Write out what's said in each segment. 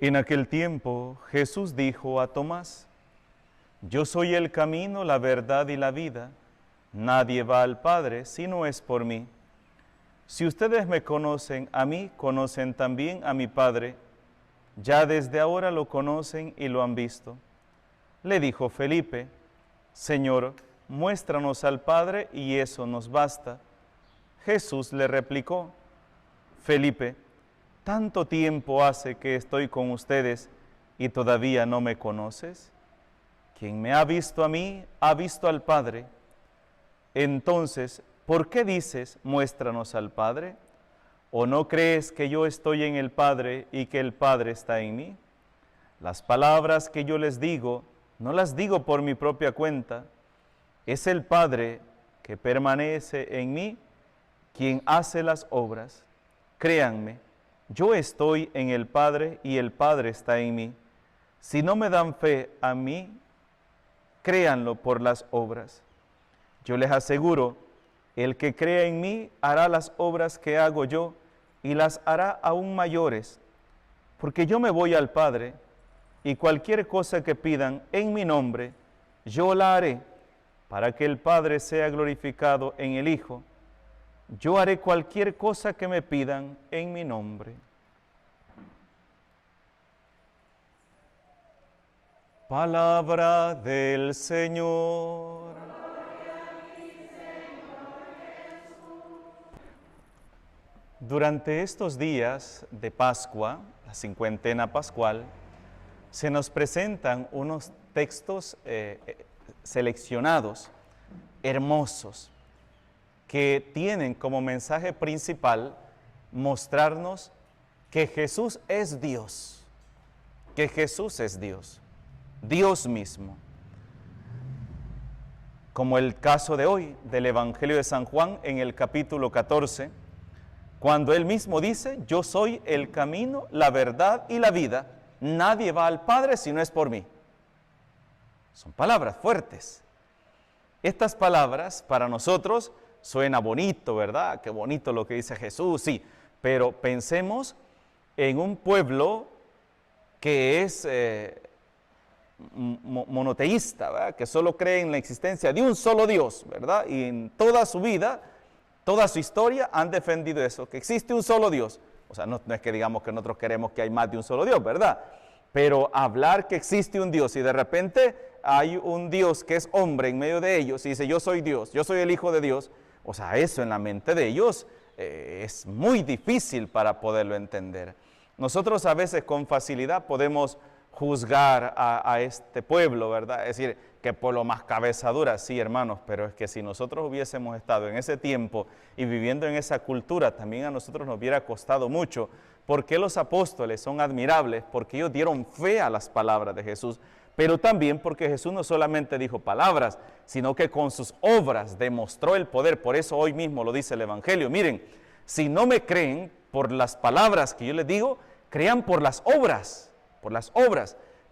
En aquel tiempo Jesús dijo a Tomás: Yo soy el camino, la verdad y la vida. Nadie va al Padre si no es por mí. Si ustedes me conocen a mí, conocen también a mi Padre. Ya desde ahora lo conocen y lo han visto. Le dijo Felipe: Señor, muéstranos al Padre y eso nos basta. Jesús le replicó: Felipe, ¿tanto tiempo hace que estoy con ustedes y todavía no me conoces? Quien me ha visto a mí, ha visto al Padre. Entonces, ¿por qué dices, muéstranos al Padre? ¿O no crees que yo estoy en el Padre y que el Padre está en mí? Las palabras que yo les digo, no las digo por mi propia cuenta. Es el Padre que permanece en mí quien hace las obras. Créanme, yo estoy en el Padre y el Padre está en mí. Si no me dan fe a mí, créanlo por las obras. Yo les aseguro, el que crea en mí hará las obras que hago yo y las hará aún mayores, porque yo me voy al Padre y cualquier cosa que pidan en mi nombre, yo la haré para que el Padre sea glorificado en el Hijo. Yo haré cualquier cosa que me pidan en mi nombre. Palabra del Señor. Durante estos días de Pascua, la cincuentena pascual, se nos presentan unos textos seleccionados, hermosos, que tienen como mensaje principal mostrarnos que Jesús es Dios, que Jesús es Dios, Dios mismo. Como el caso de hoy del Evangelio de San Juan en el capítulo 14, cuando él mismo dice: yo soy el camino, la verdad y la vida. Nadie va al Padre si no es por mí. Son palabras fuertes. Estas palabras para nosotros suena bonito, ¿verdad? Qué bonito lo que dice Jesús, sí. Pero pensemos en un pueblo que es monoteísta, ¿verdad? Que solo cree en la existencia de un solo Dios, ¿verdad? Y en toda su vida, toda su historia han defendido eso, que existe un solo Dios. O sea, no es que digamos que nosotros queremos que hay más de un solo Dios, ¿verdad? Pero hablar que existe un Dios y de repente hay un Dios que es hombre en medio de ellos y dice: yo soy Dios, yo soy el Hijo de Dios. O sea, eso en la mente de ellos es muy difícil para poderlo entender. Nosotros a veces con facilidad podemos juzgar a este pueblo, ¿verdad? Es decir, que pueblo más cabeza dura, sí, hermanos, pero es que si nosotros hubiésemos estado en ese tiempo y viviendo en esa cultura, también a nosotros nos hubiera costado mucho. Porque los apóstoles son admirables, porque ellos dieron fe a las palabras de Jesús, pero también porque Jesús no solamente dijo palabras, sino que con sus obras demostró el poder. Por eso hoy mismo lo dice el Evangelio: miren, si no me creen por las palabras que yo les digo, crean por las obras,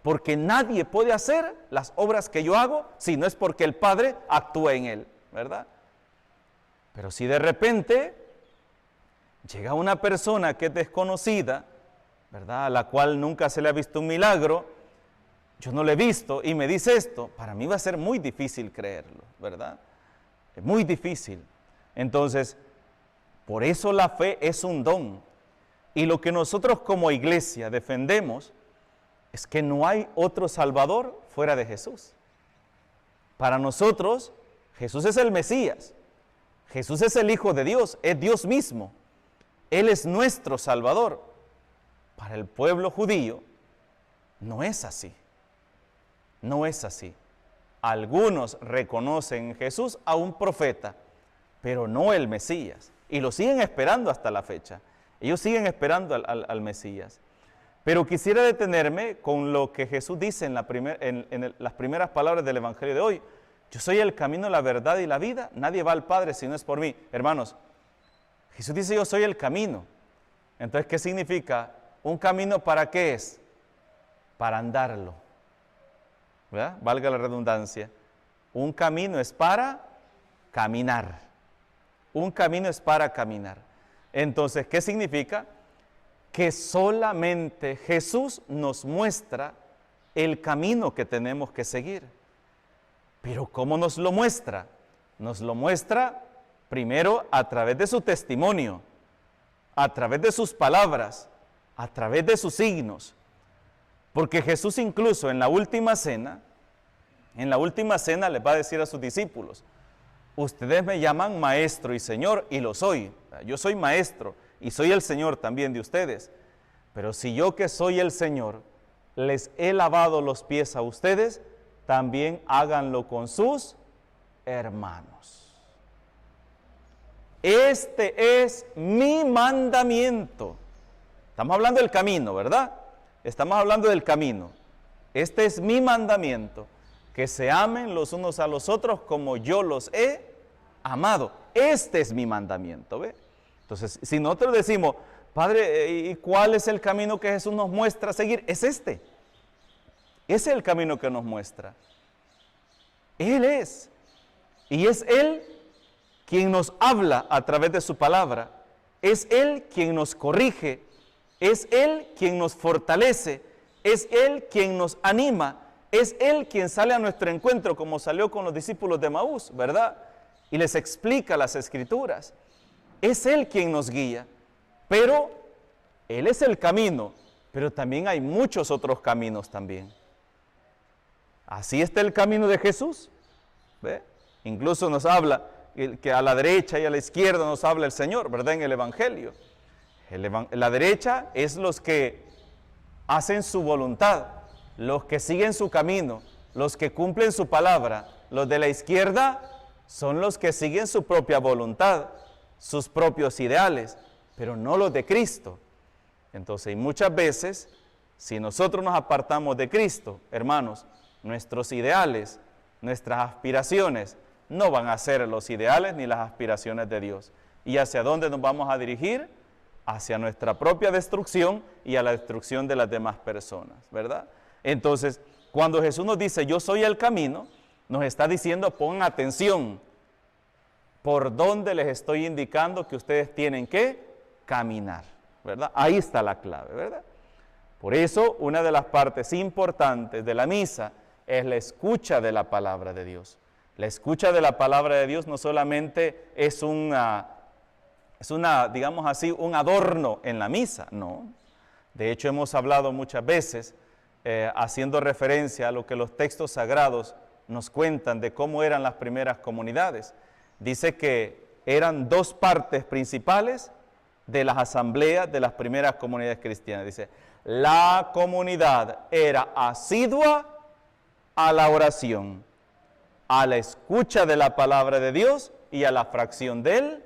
porque nadie puede hacer las obras que yo hago si no es porque el Padre actúa en él, ¿verdad? Pero si de repente llega una persona que es desconocida, ¿verdad?, a la cual nunca se le ha visto un milagro, yo no le he visto y me dice esto, para mí va a ser muy difícil creerlo, ¿verdad? Es muy difícil. Entonces, por eso la fe es un don. Y lo que nosotros como iglesia defendemos es que no hay otro Salvador fuera de Jesús. Para nosotros, Jesús es el Mesías, Jesús es el Hijo de Dios, es Dios mismo. Él es nuestro Salvador. Para el pueblo judío no es así. No es así. Algunos reconocen en Jesús a un profeta, pero no el Mesías. Y lo siguen esperando hasta la fecha. Ellos siguen esperando al Mesías. Pero quisiera detenerme con lo que Jesús dice en las primeras palabras del Evangelio de hoy. Yo soy el camino, la verdad y la vida. Nadie va al Padre si no es por mí. Hermanos, Jesús dice: yo soy el camino. Entonces, ¿qué significa? ¿Un camino para qué es? Para andarlo, ¿verdad? Valga la redundancia. Un camino es para caminar. Un camino es para caminar. Entonces, ¿qué significa? que solamente Jesús nos muestra el camino que tenemos que seguir. Pero ¿cómo nos lo muestra? Nos lo muestra primero a través de su testimonio, a través de sus palabras, a través de sus signos. Porque Jesús incluso en la última cena les va a decir a sus discípulos: ustedes me llaman maestro y señor, y lo soy. Yo soy maestro y soy el Señor también de ustedes. Pero si yo, que soy el Señor, les he lavado los pies a ustedes, también háganlo con sus hermanos. Este es mi mandamiento. Estamos hablando del camino, ¿verdad? Estamos hablando del camino. Este es mi mandamiento, que se amen los unos a los otros como yo los he amado. Este es mi mandamiento, ¿ve? Entonces, si nosotros decimos: Padre, ¿y cuál es el camino que Jesús nos muestra a seguir? Es este. Ese es el camino que nos muestra. Él es. Y es Él quien nos habla a través de su palabra. Es Él quien nos corrige. Es Él quien nos fortalece. Es Él quien nos anima. Es Él quien sale a nuestro encuentro, como salió con los discípulos de Maús, ¿verdad? Y les explica las Escrituras. Es Él quien nos guía. Pero Él es el camino, pero también hay muchos otros caminos también. Así está el camino de Jesús, ¿ve? Incluso nos habla que a la derecha y a la izquierda nos habla el Señor, ¿verdad? En el Evangelio. La derecha es los que hacen su voluntad, los que siguen su camino, los que cumplen su palabra. Los de la izquierda son los que siguen su propia voluntad, sus propios ideales, pero no los de Cristo. Entonces, muchas veces, si nosotros nos apartamos de Cristo, hermanos, nuestros ideales, nuestras aspiraciones, no van a ser los ideales ni las aspiraciones de Dios. ¿Y hacia dónde nos vamos a dirigir? Hacia nuestra propia destrucción y a la destrucción de las demás personas, ¿verdad? Entonces, cuando Jesús nos dice: yo soy el camino, nos está diciendo: pongan atención, por dónde les estoy indicando que ustedes tienen que caminar, ¿verdad? Ahí está la clave, ¿verdad? Por eso, una de las partes importantes de la misa es la escucha de la palabra de Dios. La escucha de la palabra de Dios no solamente es digamos así, un adorno en la misa, no. De hecho, hemos hablado muchas veces, haciendo referencia a lo que los textos sagrados nos cuentan de cómo eran las primeras comunidades. Dice que eran dos partes principales de las asambleas de las primeras comunidades cristianas. Dice: la comunidad era asidua a la oración, a la escucha de la palabra de Dios y a la fracción del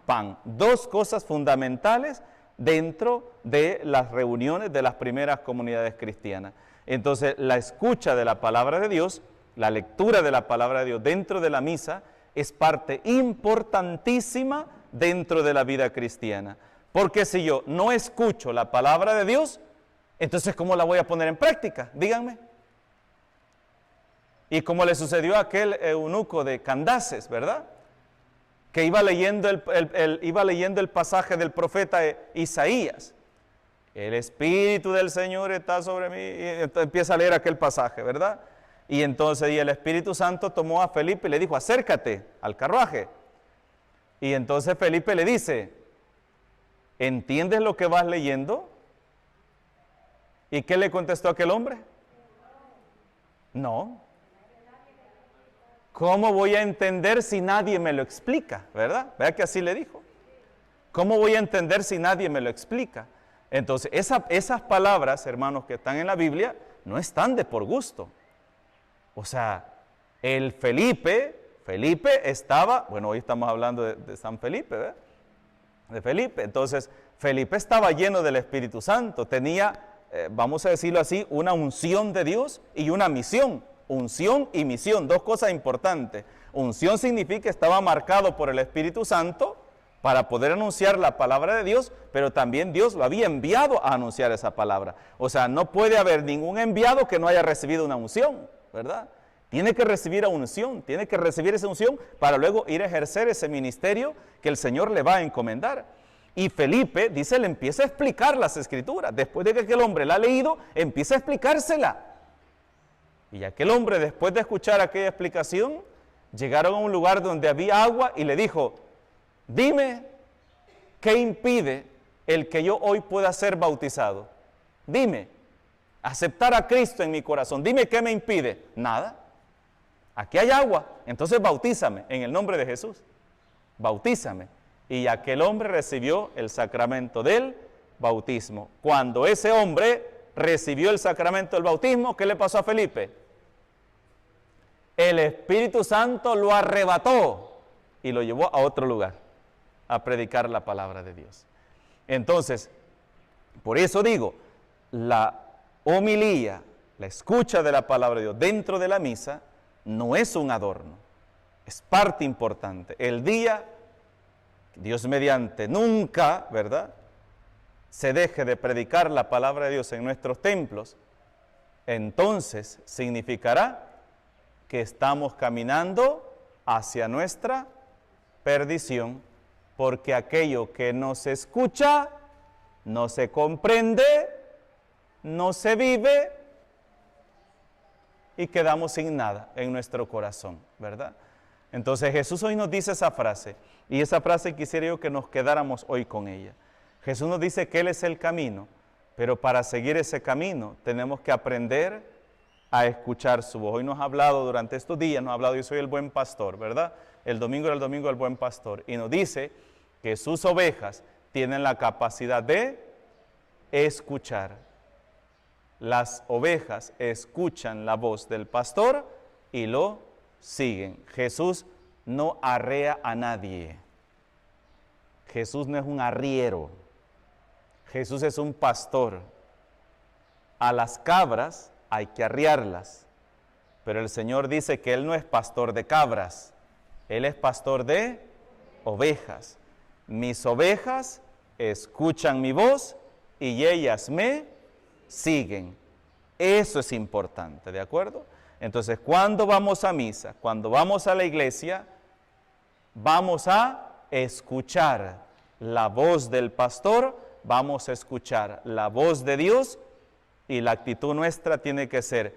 pan. Dos cosas fundamentales dentro de las reuniones de las primeras comunidades cristianas. Entonces, la escucha de la palabra de Dios, la lectura de la palabra de Dios dentro de la misa, es parte importantísima dentro de la vida cristiana. Porque si yo no escucho la palabra de Dios, entonces ¿cómo la voy a poner en práctica? Díganme. Y como le sucedió a aquel eunuco de Candaces, ¿verdad? Que iba leyendo el pasaje del profeta Isaías. El Espíritu del Señor está sobre mí. Y empieza a leer aquel pasaje, ¿verdad? Y entonces el Espíritu Santo tomó a Felipe y le dijo: acércate al carruaje. Y entonces Felipe le dice: ¿entiendes lo que vas leyendo? ¿Y qué le contestó aquel hombre? No. ¿Cómo voy a entender si nadie me lo explica? ¿Verdad? ¿Vea que así le dijo? ¿Cómo voy a entender si nadie me lo explica? Entonces, esas palabras, hermanos, que están en la Biblia, no están de por gusto. O sea, el Felipe estaba, bueno, hoy estamos hablando de San Felipe, ¿verdad? De Felipe. Entonces, Felipe estaba lleno del Espíritu Santo, tenía, vamos a decirlo así, una unción de Dios y una misión. Unción y misión, dos cosas importantes. Unción significa que estaba marcado por el Espíritu Santo para poder anunciar la palabra de Dios, pero también Dios lo había enviado a anunciar esa palabra. O sea, no puede haber ningún enviado que no haya recibido una unción, ¿verdad? Tiene que recibir a unción, tiene que recibir esa unción para luego ir a ejercer ese ministerio que el Señor le va a encomendar. Y Felipe, dice, le empieza a explicar las Escrituras. Después de que aquel hombre la ha leído, empieza a explicársela. Y aquel hombre, después de escuchar aquella explicación, llegaron a un lugar donde había agua y le dijo, dime, ¿qué impide el que yo hoy pueda ser bautizado? Dime, aceptar a Cristo en mi corazón. Dime, ¿qué me impide? Nada. Aquí hay agua, entonces bautízame en el nombre de Jesús. Bautízame. Y aquel hombre recibió el sacramento del bautismo. Cuando ese hombre recibió el sacramento del bautismo, ¿qué le pasó a Felipe? El Espíritu Santo lo arrebató y lo llevó a otro lugar a predicar la palabra de Dios. Entonces, por eso digo, la homilía, la escucha de la palabra de Dios dentro de la misa no es un adorno, es parte importante. El día, Dios mediante, nunca, ¿verdad?, se deje de predicar la palabra de Dios en nuestros templos, entonces significará que estamos caminando hacia nuestra perdición, porque aquello que no se escucha, no se comprende, no se vive y quedamos sin nada en nuestro corazón, ¿verdad? Entonces Jesús hoy nos dice esa frase, y esa frase quisiera yo que nos quedáramos hoy con ella. Jesús nos dice que Él es el camino, pero para seguir ese camino tenemos que aprender a escuchar su voz. Hoy nos ha hablado durante estos días, nos ha hablado, yo soy el buen pastor, ¿verdad? El domingo era el domingo del buen pastor, y nos dice que sus ovejas tienen la capacidad de escuchar. Las ovejas escuchan la voz del pastor y lo siguen. Jesús no arrea a nadie. Jesús no es un arriero. Jesús es un pastor. A las cabras hay que arriarlas, pero el Señor dice que Él no es pastor de cabras, Él es pastor de ovejas. Mis ovejas escuchan mi voz y ellas me siguen. Eso es importante, ¿de acuerdo? Entonces, cuando vamos a misa, cuando vamos a la iglesia, vamos a escuchar la voz del pastor, vamos a escuchar la voz de Dios, y la actitud nuestra tiene que ser,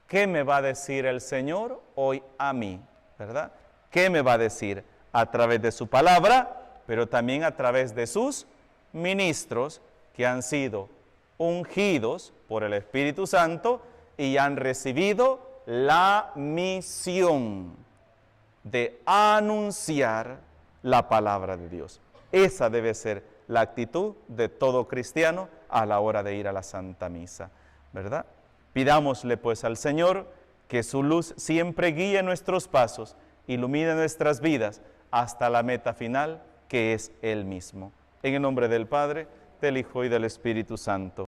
¿qué me va a decir el Señor hoy a mí? ¿Verdad? ¿Qué me va a decir? A través de su palabra, pero también a través de sus ministros que han sido ungidos por el Espíritu Santo y han recibido la misión de anunciar la palabra de Dios. Esa debe ser la actitud de todo cristiano a la hora de ir a la Santa Misa, ¿verdad? Pidámosle pues al Señor que su luz siempre guíe nuestros pasos, ilumine nuestras vidas hasta la meta final, que es Él mismo. En el nombre del Padre, del Hijo y del Espíritu Santo.